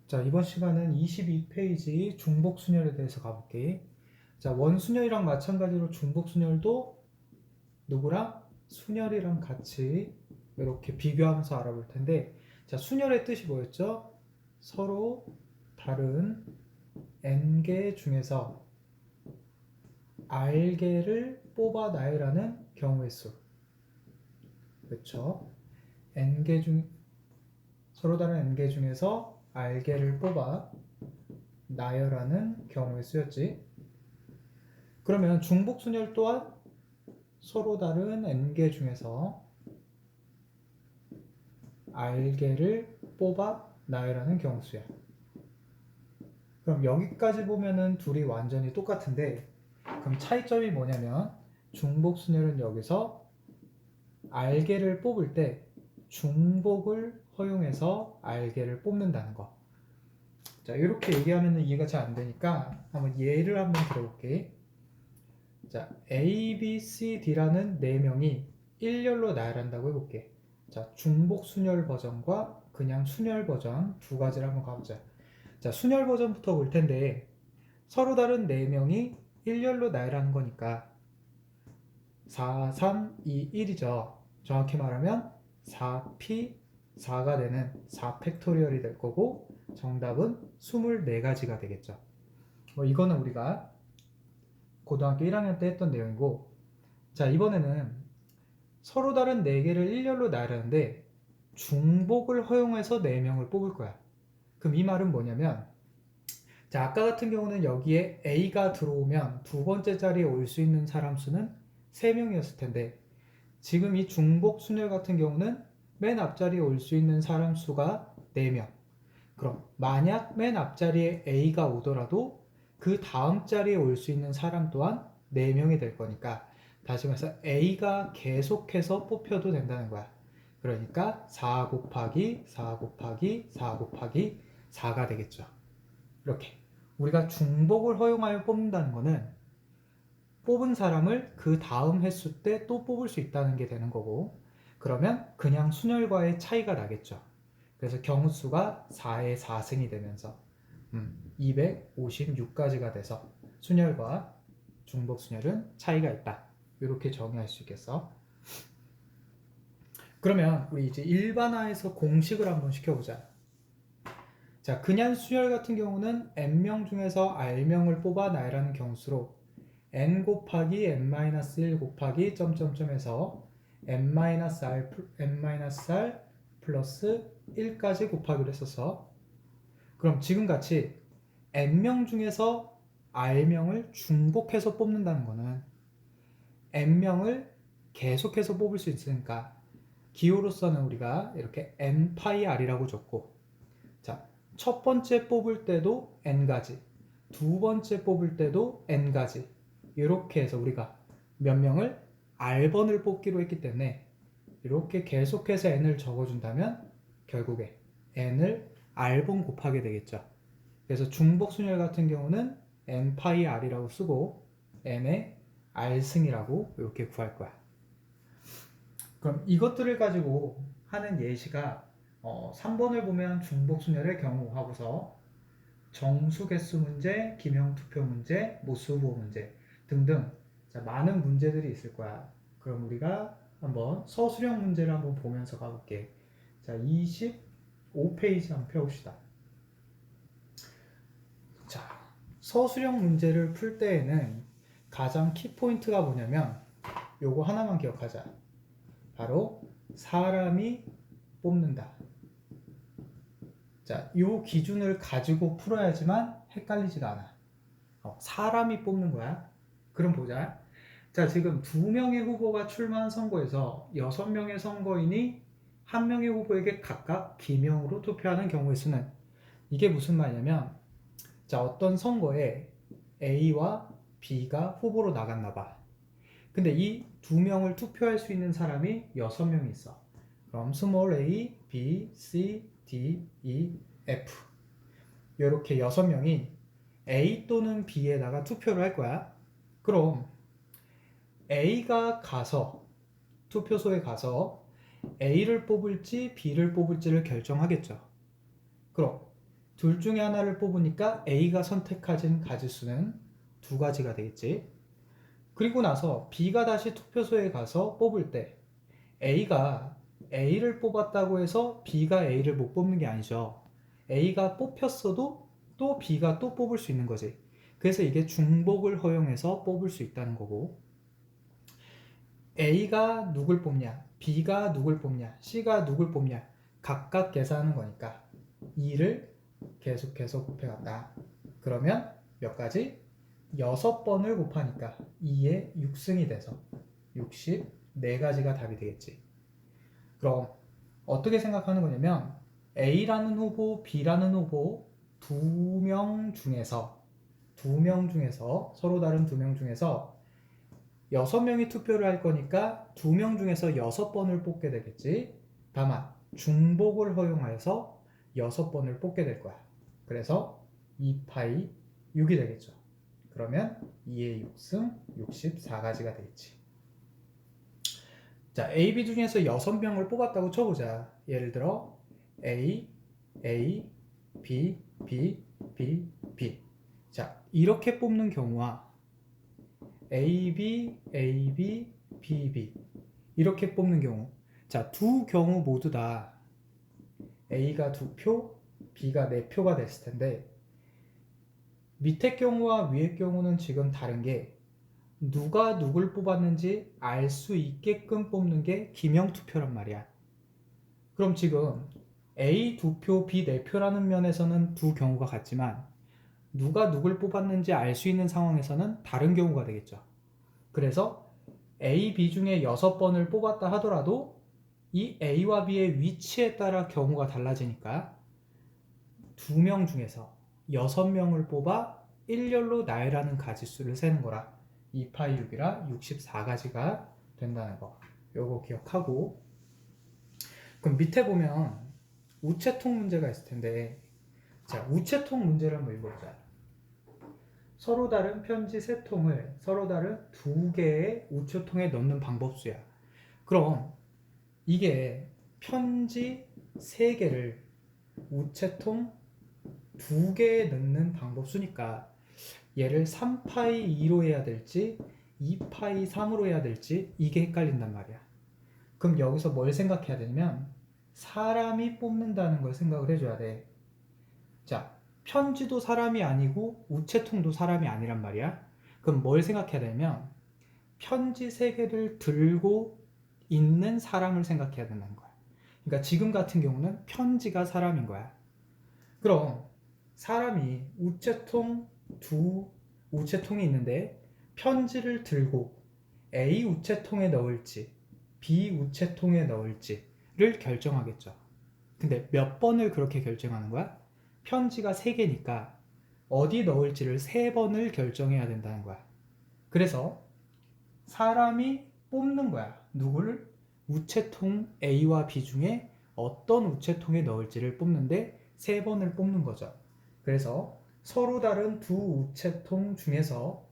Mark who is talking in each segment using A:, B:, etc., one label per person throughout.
A: 자, 이번 시간은 22페이지 중복순열에 대해서 가볼게. 자, 원순열이랑 마찬가지로 중복순열도 누구랑? 순열이랑 같이 이렇게 비교하면서 알아볼 텐데, 자, 순열의 뜻이 뭐였죠? 서로 다른 n개 중에서 r개를 뽑아나열하는 경우의 수. 그렇죠? n개 중 서로 다른 n개 중에서 r개를 뽑아 나열하는 경우의 수였지. 그러면 중복순열 또한 서로 다른 n개 중에서 r개를 뽑아 나열하는 경우수야. 그럼 여기까지 보면은 둘이 완전히 똑같은데, 그럼 차이점이 뭐냐면 중복순열은 여기서 r개를 뽑을 때 중복을 허용해서 r개를 뽑는다는 거. 자, 이렇게 얘기하면 이해가 잘 안 되니까 한번 예를 한번 들어볼게. 자, A, B, C, D라는 4명이 일렬로 나열한다고 해볼게. 자, 중복 순열 버전과 그냥 순열 버전 두 가지를 한번 가보자. 자, 순열 버전부터 볼 텐데 서로 다른 4명이 일렬로 나열하는 거니까 4, 3, 2, 1이죠. 정확히 말하면 4P 4가 되는 4팩토리얼이 될 거고 정답은 24가지가 되겠죠. 이거는 우리가 고등학교 1학년 때 했던 내용이고, 자, 이번에는 서로 다른 4개를 일렬로 나열하는데 중복을 허용해서 4명을 뽑을 거야. 그럼 이 말은 뭐냐면, 자, 아까 같은 경우는 여기에 A가 들어오면 두 번째 자리에 올 수 있는 사람 수는 3명이었을 텐데, 지금 이 중복 순열 같은 경우는 맨 앞자리에 올 수 있는 사람 수가 4명. 그럼 만약 맨 앞자리에 A가 오더라도 그 다음 자리에 올 수 있는 사람 또한 4명이 될 거니까, 다시 말해서 A가 계속해서 뽑혀도 된다는 거야. 그러니까 4 곱하기 4 곱하기 4 곱하기 4가 되겠죠. 이렇게 우리가 중복을 허용하여 뽑는다는 거는 뽑은 사람을 그 다음 횟수 때 또 뽑을 수 있다는 게 되는 거고, 그러면 그냥 순열과의 차이가 나겠죠. 그래서 경우수가 4의 4승이 되면서 256가지가 돼서 순열과 중복순열은 차이가 있다. 이렇게 정의할 수 있겠어. 그러면 우리 이제 일반화해서 공식을 한번 시켜보자. 자, 그냥 순열 같은 경우는 n명 중에서 r명을 뽑아 나열하는 경수로 n 곱하기 n-1 곱하기 점점점에서 n-r 플러스 1까지 곱하기로 했어서, 그럼 지금같이 n명 중에서 r명을 중복해서 뽑는다는 거는 n명을 계속해서 뽑을 수 있으니까 기호로서는 우리가 이렇게 n-r이라고 파이 줬고, 자, 첫 번째 뽑을 때도 n가지, 두 번째 뽑을 때도 n가지, 이렇게 해서 우리가 몇 명을 r번을 뽑기로 했기 때문에 이렇게 계속해서 n을 적어준다면 결국에 n을 r번 곱하게 되겠죠. 그래서 중복순열 같은 경우는 n 파이 r이라고 쓰고 n의 r승이라고 이렇게 구할 거야. 그럼 이것들을 가지고 하는 예시가 3번을 보면 중복순열의 경우 하고서 정수개수 문제, 기명투표 문제, 모수부호 문제 등등, 자, 많은 문제들이 있을 거야. 그럼 우리가 한번 서술형 문제를 한번 보면서 가볼게. 자, 25페이지 한번 펴봅시다. 자, 서술형 문제를 풀 때에는 가장 키포인트가 뭐냐면 요거 하나만 기억하자. 바로 사람이 뽑는다. 자, 요 기준을 가지고 풀어야지만 헷갈리지가 않아. 사람이 뽑는 거야. 그럼 보자. 자, 지금 2명의 후보가 출마한 선거에서 6명의 선거인이 1명의 후보에게 각각 기명으로 투표하는 경우의 수는, 이게 무슨 말이냐면, 자, 어떤 선거에 A와 B가 후보로 나갔나 봐. 근데 이 2명을 투표할 수 있는 사람이 6명이 있어. 그럼 스몰 a, b, c, d, e, f 이렇게 6명이 A 또는 B에다가 투표를 할 거야. 그럼 A가 가서 투표소에 가서 A를 뽑을지 B를 뽑을지를 결정하겠죠. 그럼 둘 중에 하나를 뽑으니까 A가 선택하진 가지수는 두 가지가 되겠지. 그리고 나서 B가 다시 투표소에 가서 뽑을 때 A가 A를 뽑았다고 해서 B가 A를 못 뽑는 게 아니죠. A가 뽑혔어도 또 B가 또 뽑을 수 있는 거지. 그래서 이게 중복을 허용해서 뽑을 수 있다는 거고, A가 누굴 뽑냐, B가 누굴 뽑냐, C가 누굴 뽑냐 각각 계산하는 거니까 2를 계속해서 곱해간다. 그러면 몇 가지? 6번을 곱하니까 2의 6승이 돼서 64가지가 답이 되겠지. 그럼 어떻게 생각하는 거냐면 A라는 후보, B라는 후보 두 명 중에서 서로 다른 두 명 중에서 6명이 투표를 할 거니까 2명 중에서 6번을 뽑게 되겠지. 다만 중복을 허용하여서 6번을 뽑게 될 거야. 그래서 2파이 6이 되겠죠. 그러면 2의 6승 64가지가 되겠지. 자, A, B 중에서 6명을 뽑았다고 쳐보자. 예를 들어 A, A, B, B, B, B. 자, 이렇게 뽑는 경우와 A, B, A, B, B, B 이렇게 뽑는 경우, 자, 두 경우 모두 다 A가 2표, B가 4표가 됐을 텐데 밑에 경우와 위의 경우는 지금 다른 게 누가 누굴 뽑았는지 알 수 있게끔 뽑는 게 기명투표란 말이야. 그럼 지금 A 2표, B 4표라는 면에서는 두 경우가 같지만 누가 누굴 뽑았는지 알 수 있는 상황에서는 다른 경우가 되겠죠. 그래서 A, B 중에 6번을 뽑았다 하더라도 이 A와 B의 위치에 따라 경우가 달라지니까 2명 중에서 6명을 뽑아 일렬로 나열하는 가지수를 세는 거라 2파이 6이라 64가지가 된다는 거. 요거 기억하고, 그럼 밑에 보면 우체통 문제가 있을 텐데, 자, 우체통 문제를 한번 읽어보자. 서로 다른 편지 3통을 서로 다른 2개의 우체통에 넣는 방법수야. 그럼 이게 편지 3개를 우체통 2개에 넣는 방법수니까 얘를 3파이 2로 해야 될지 2파이 3으로 해야 될지 이게 헷갈린단 말이야. 그럼 여기서 뭘 생각해야 되냐면 사람이 뽑는다는 걸 생각을 해줘야 돼. 자, 편지도 사람이 아니고 우체통도 사람이 아니란 말이야. 그럼 뭘 생각해야 되냐면 편지 3개를 들고 있는 사람을 생각해야 된다는 거야. 그러니까 지금 같은 경우는 편지가 사람인 거야. 그럼 사람이 우체통이 있는데 편지를 들고 A 우체통에 넣을지 B 우체통에 넣을지를 결정하겠죠. 근데 몇 번을 그렇게 결정하는 거야? 편지가 3개니까 어디 넣을지를 3번을 결정해야 된다는 거야. 그래서 사람이 뽑는 거야. 누구를? 우체통 A와 B 중에 어떤 우체통에 넣을지를 뽑는데 3번을 뽑는 거죠. 그래서 서로 다른 두 우체통 중에서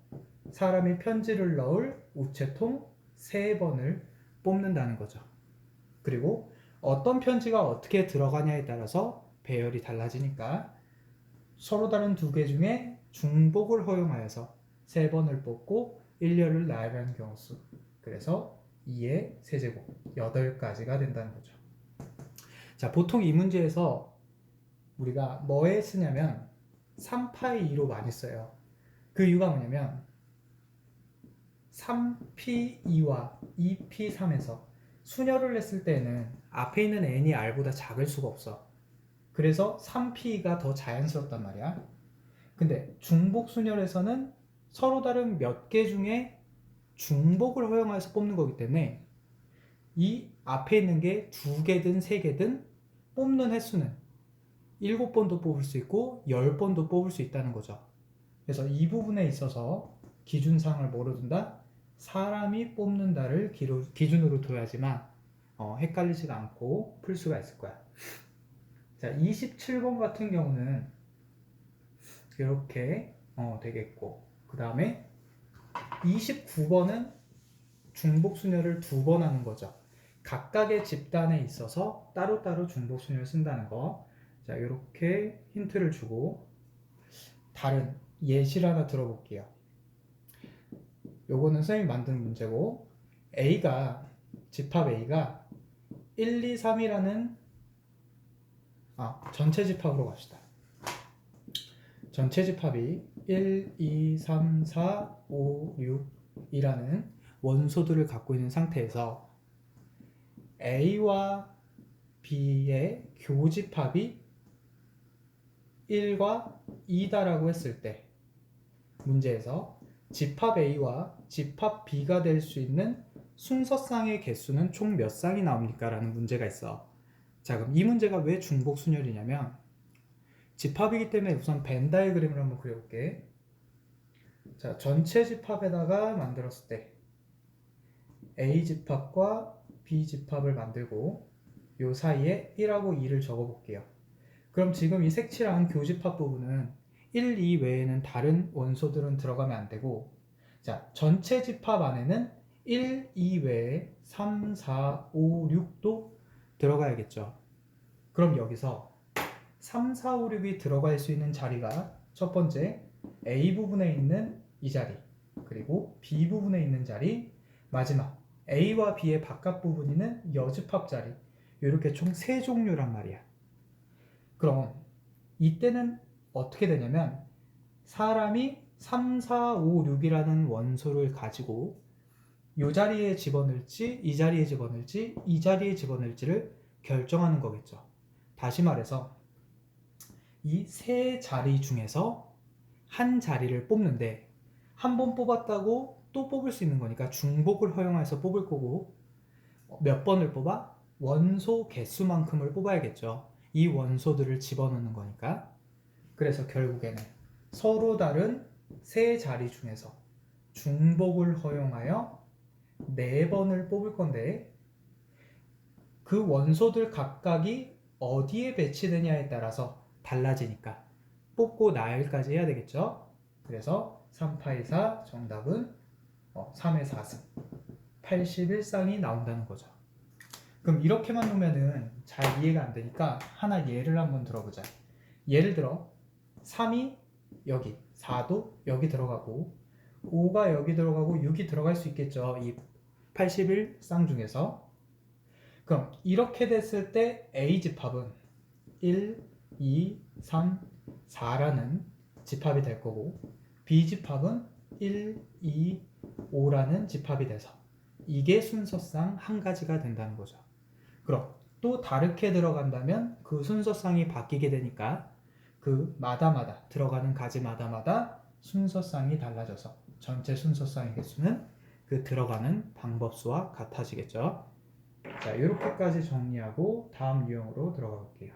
A: 사람이 편지를 넣을 우체통 3번을 뽑는다는 거죠. 그리고 어떤 편지가 어떻게 들어가냐에 따라서 배열이 달라지니까 서로 다른 2개 중에 중복을 허용하여서 3번을 뽑고 일렬을 나열하는 경우수. 그래서 2의 세제곱 8가지가 된다는 거죠. 자, 보통 이 문제에서 우리가 뭐에 쓰냐면 3파이 2로 많이 써요. 그 이유가 뭐냐면 3p2와 2p3에서 순열을 했을 때는 앞에 있는 n이 r보다 작을 수가 없어. 그래서 3p가 더 자연스럽단 말이야. 근데 중복 순열에서는 서로 다른 몇 개 중에 중복을 허용해서 뽑는 거기 때문에 이 앞에 있는 게 2개든 3개든 뽑는 횟수는 7번도 뽑을 수 있고 10번도 뽑을 수 있다는 거죠. 그래서 이 부분에 있어서 기준상을 뭐로 둔다? 사람이 뽑는다를 기준으로 둬야지만 헷갈리지가 않고 풀 수가 있을 거야. 자, 27번 같은 경우는 이렇게 되겠고, 그 다음에 29번은 중복순열을 2번 하는 거죠. 각각의 집단에 있어서 따로따로 중복순열을 쓴다는 거. 자, 이렇게 힌트를 주고 다른 예시를 하나 들어볼게요. 요거는 선생님이 만든 문제고 집합 A가 1, 2, 3이라는 전체 집합으로 갑시다. 전체 집합이 1, 2, 3, 4, 5, 6이라는 원소들을 갖고 있는 상태에서 A와 B의 교집합이 1과 2다라고 했을 때 문제에서 집합 A와 집합 B가 될 수 있는 순서쌍의 개수는 총 몇 쌍이 나옵니까? 라는 문제가 있어. 자, 그럼 이 문제가 왜 중복순열이냐면 집합이기 때문에 우선 벤 다이그램을 한번 그려볼게. 자, 전체 집합에다가 만들었을 때 A 집합과 B 집합을 만들고 요 사이에 1하고 2를 적어볼게요. 그럼 지금 이 색칠한 교집합 부분은 1, 2 외에는 다른 원소들은 들어가면 안 되고, 자, 전체 집합 안에는 1, 2 외에 3, 4, 5, 6도 들어가야겠죠. 그럼 여기서 3, 4, 5, 6이 들어갈 수 있는 자리가 첫 번째 A 부분에 있는 이 자리, 그리고 B 부분에 있는 자리, 마지막 A와 B의 바깥 부분이 있는 여집합 자리, 이렇게 총 3종류란 말이야. 그럼 이때는 어떻게 되냐면 사람이 3, 4, 5, 6이라는 원소를 가지고 이 자리에 집어넣을지 이 자리에 집어넣을지 이 자리에 집어넣을지를 결정하는 거겠죠. 다시 말해서 이 세 자리 중에서 한 자리를 뽑는데 한 번 뽑았다고 또 뽑을 수 있는 거니까 중복을 허용해서 뽑을 거고, 몇 번을 뽑아? 원소 개수만큼을 뽑아야겠죠. 이 원소들을 집어넣는 거니까. 그래서 결국에는 서로 다른 세 자리 중에서 중복을 허용하여 4번을 뽑을 건데 그 원소들 각각이 어디에 배치되냐에 따라서 달라지니까 뽑고 나열까지 해야 되겠죠. 그래서 3파이 4 정답은 3의 4승 81쌍이 나온다는 거죠. 그럼 이렇게만 놓으면은 잘 이해가 안 되니까 하나 예를 한번 들어보자. 예를 들어 3이 여기, 4도 여기 들어가고 5가 여기 들어가고 6이 들어갈 수 있겠죠. 이 81쌍 중에서. 그럼 이렇게 됐을 때 A 집합은 1, 2, 3, 4라는 집합이 될 거고 B 집합은 1, 2, 5라는 집합이 돼서 이게 순서상 한 가지가 된다는 거죠. 그럼 또 다르게 들어간다면 그 순서상이 바뀌게 되니까 그 마다마다 들어가는 가지마다마다 순서상이 달라져서 전체 순서상의 개수는 그 들어가는 방법수와 같아지겠죠. 자, 이렇게까지 정리하고 다음 유형으로 들어가 볼게요.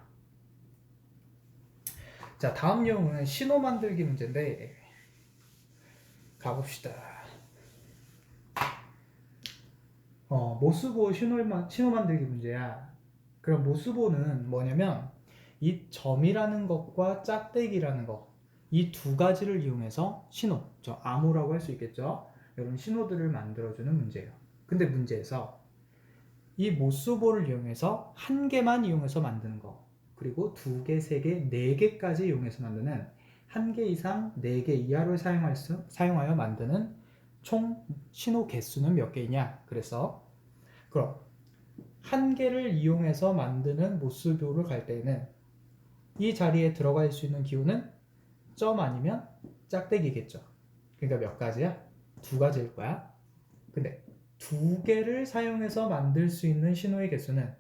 A: 자, 다음 유형은 신호 만들기 문제인데 가봅시다. 모스보 신호 만들기 문제야. 그럼 모스보는 뭐냐면 이 점이라는 것과 짝대기라는 것, 이 두 가지를 이용해서 신호, 암호라고 할 수 있겠죠. 이런 신호들을 만들어주는 문제예요. 근데 문제에서 이 모스보를 이용해서 한 개만 이용해서 만드는 거, 그리고 2개, 3개, 4개까지 이용해서 만드는 1개 이상 4개 이하를 사용하여 만드는 총 신호 개수는 몇 개이냐? 그래서 그럼 한 개를 이용해서 만드는 모스보를 갈 때에는 이 자리에 들어갈 수 있는 기호는 점 아니면 짝대기겠죠. 그러니까 몇 가지야? 2가지일 거야. 근데 2개를 사용해서 만들 수 있는 신호의 개수는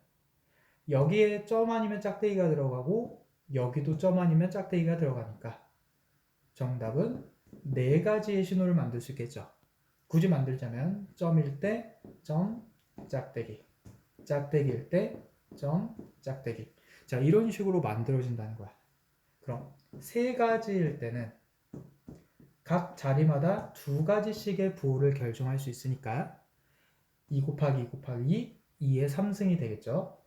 A: 여기에 점 아니면 짝대기가 들어가고 여기도 점 아니면 짝대기가 들어가니까 정답은 4가지의 신호를 만들 수 있겠죠. 굳이 만들자면 점일 때 점, 짝대기, 짝대기일 때 점, 짝대기. 자, 이런 식으로 만들어진다는 거야. 그럼 3가지일 때는 각 자리마다 2가지씩의 부호를 결정할 수 있으니까 2 곱하기 2 곱하기 2의 3승이 되겠죠.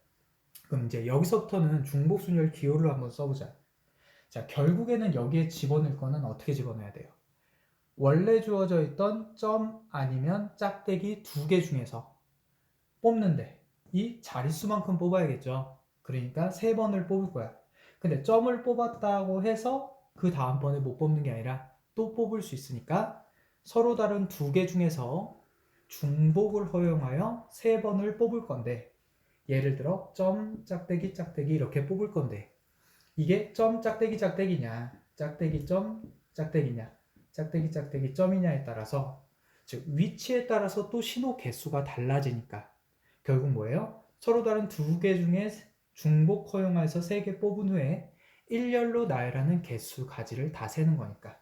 A: 그럼 이제 여기서부터는 중복순열 기호를 한번 써보자. 자, 결국에는 여기에 집어넣을 거는 어떻게 집어넣어야 돼요? 원래 주어져 있던 점 아니면 짝대기 2개 중에서 뽑는데 이 자릿수만큼 뽑아야겠죠. 그러니까 3번을 뽑을 거야. 근데 점을 뽑았다고 해서 그 다음번에 못 뽑는 게 아니라 또 뽑을 수 있으니까 서로 다른 두 개 중에서 중복을 허용하여 세 번을 뽑을 건데, 예를 들어 점 짝대기 짝대기 이렇게 뽑을 건데, 이게 점 짝대기 짝대기냐 짝대기 점 짝대기냐 짝대기 짝대기 점이냐에 따라서, 즉 위치에 따라서 또 신호 개수가 달라지니까 결국 뭐예요? 서로 다른 두 개 중에 중복 허용해서 세 개 뽑은 후에 일렬로 나열하는 개수 가지를 다 세는 거니까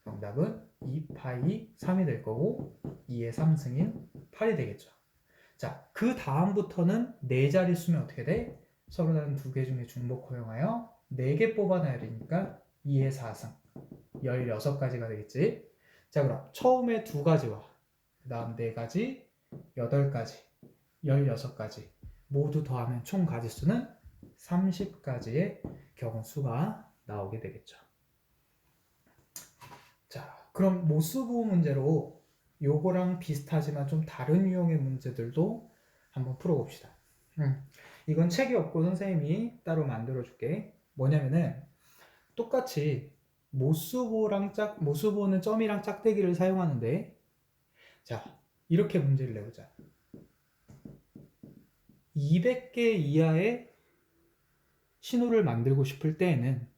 A: 정답은 2파이 3이 될 거고 2의 3승인 8이 되겠죠. 자, 그 다음부터는 네 자릿수면 어떻게 돼? 서로 다른 두 개 중에 중복 허용하여 4개 뽑아놔야 되니까 2의 4승 16가지가 되겠지. 자, 그럼 처음에 두 가지와 그 다음 4가지 8가지 16가지 모두 더하면 총 가지수는 30가지의 경우수가 나오게 되겠죠. 자, 그럼 모수부호 문제로 요거랑 비슷하지만 좀 다른 유형의 문제들도 한번 풀어봅시다. 이건 책이 없고 선생님이 따로 만들어줄게. 뭐냐면은 똑같이 모수부호는 점이랑 짝대기를 사용하는데, 자, 이렇게 문제를 내보자. 200개 이하의 신호를 만들고 싶을 때에는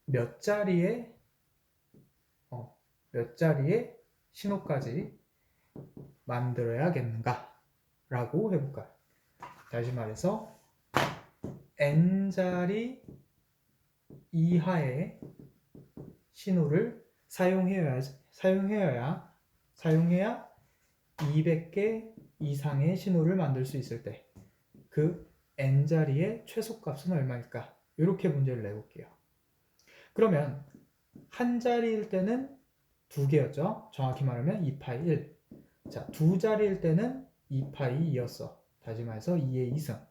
A: 몇 자리의 신호까지 만들어야겠는가 라고 해볼까요? 다시 말해서 n자리 이하의 신호를 사용해야 200개 이상의 신호를 만들 수 있을 때 그 n자리의 최소값은 얼마일까? 이렇게 문제를 내볼게요. 그러면 한 자리일 때는 2개였죠. 정확히 말하면 2파이 1. 자, 두 자리일 때는 2파이 2였어. 다시 말해서 2의 2승.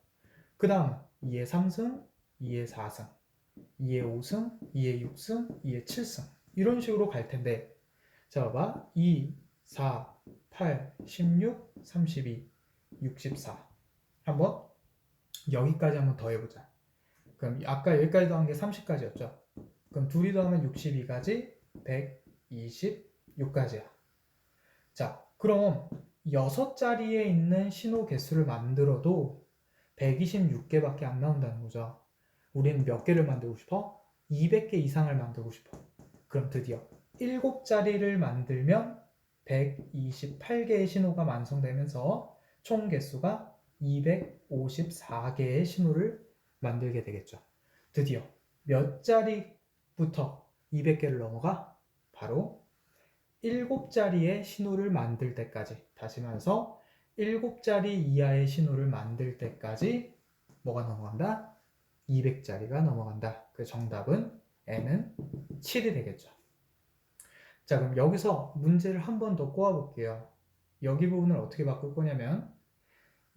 A: 그 다음 2의 3승, 2의 4승, 2의 5승, 2의 6승, 2의 7승. 이런 식으로 갈 텐데, 자, 봐봐. 2, 4, 8, 16, 32, 64. 한번 여기까지 한번 더 해보자. 그럼 아까 여기까지 더한 게 30까지였죠. 그럼 둘이 더하면 62까지 126까지야. 자, 그럼 6자리에 있는 신호 개수를 만들어도 126개밖에 안 나온다는 거죠. 우리는 몇 개를 만들고 싶어? 200개 이상을 만들고 싶어. 그럼 드디어 7자리를 만들면 128개의 신호가 완성되면서 총 개수가 254개의 신호를 만들게 되겠죠. 드디어 몇 자리부터 200개를 넘어가? 바로 7자리의 신호를 만들 때까지, 다시 말해서 7자리 이하의 신호를 만들 때까지 뭐가 넘어간다? 200자리가 넘어간다. 그 정답은 n은 7이 되겠죠. 자, 그럼 여기서 문제를 한 번 더 꼬아볼게요. 여기 부분을 어떻게 바꿀 거냐면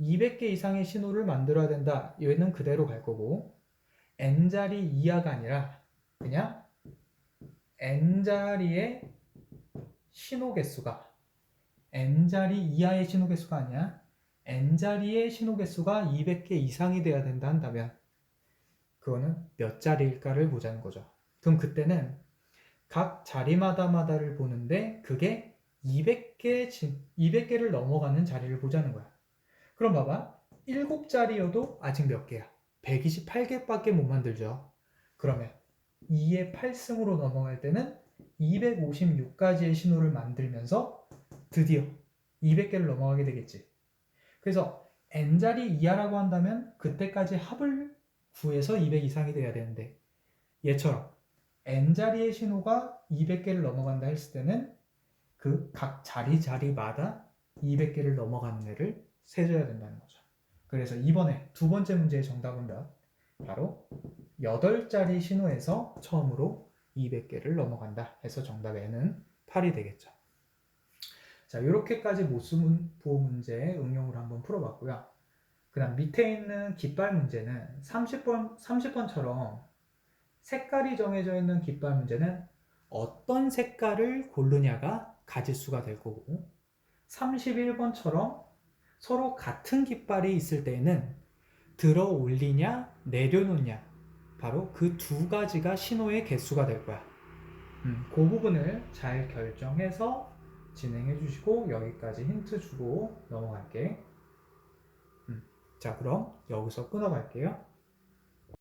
A: 200개 이상의 신호를 만들어야 된다. 얘는 그대로 갈 거고, n자리 이하가 아니라 그냥 n자리의 신호 개수가, n자리 이하의 신호 개수가 아니야. n자리의 신호 개수가 200개 이상이 돼야 된다 한다면 그거는 몇 자리일까를 보자는 거죠. 그럼 그때는 각 자리마다를 보는데 그게 200개를 넘어가는 자리를 보자는 거야. 그럼 봐봐. 7자리여도 아직 몇 개야? 128개밖에 못 만들죠. 그러면 2의 8승으로 넘어갈 때는 256가지의 신호를 만들면서 드디어 200개를 넘어가게 되겠지. 그래서 n자리 이하라고 한다면 그때까지 합을 구해서 200 이상이 돼야 되는데, 얘처럼 n자리의 신호가 200개를 넘어간다 했을 때는 그 각 자리마다 200개를 넘어가는 애를 세줘야 된다는 거죠. 그래서 이번에 두 번째 문제의 정답은 바로 8자리 신호에서 처음으로 200개를 넘어간다 해서 정답 N은 8이 되겠죠. 자, 이렇게까지 모수부호 문제 응용을 한번 풀어봤고요. 그 다음 밑에 있는 깃발 문제는 30번처럼 색깔이 정해져 있는 깃발 문제는 어떤 색깔을 고르냐가 가짓수가 될 거고, 31번처럼 서로 같은 깃발이 있을 때에는 들어 올리냐 내려놓냐, 바로 그 두 가지가 신호의 개수가 될 거야. 그 부분을 잘 결정해서 진행해 주시고, 여기까지 힌트 주고 넘어갈게. 자, 그럼 여기서 끊어갈게요.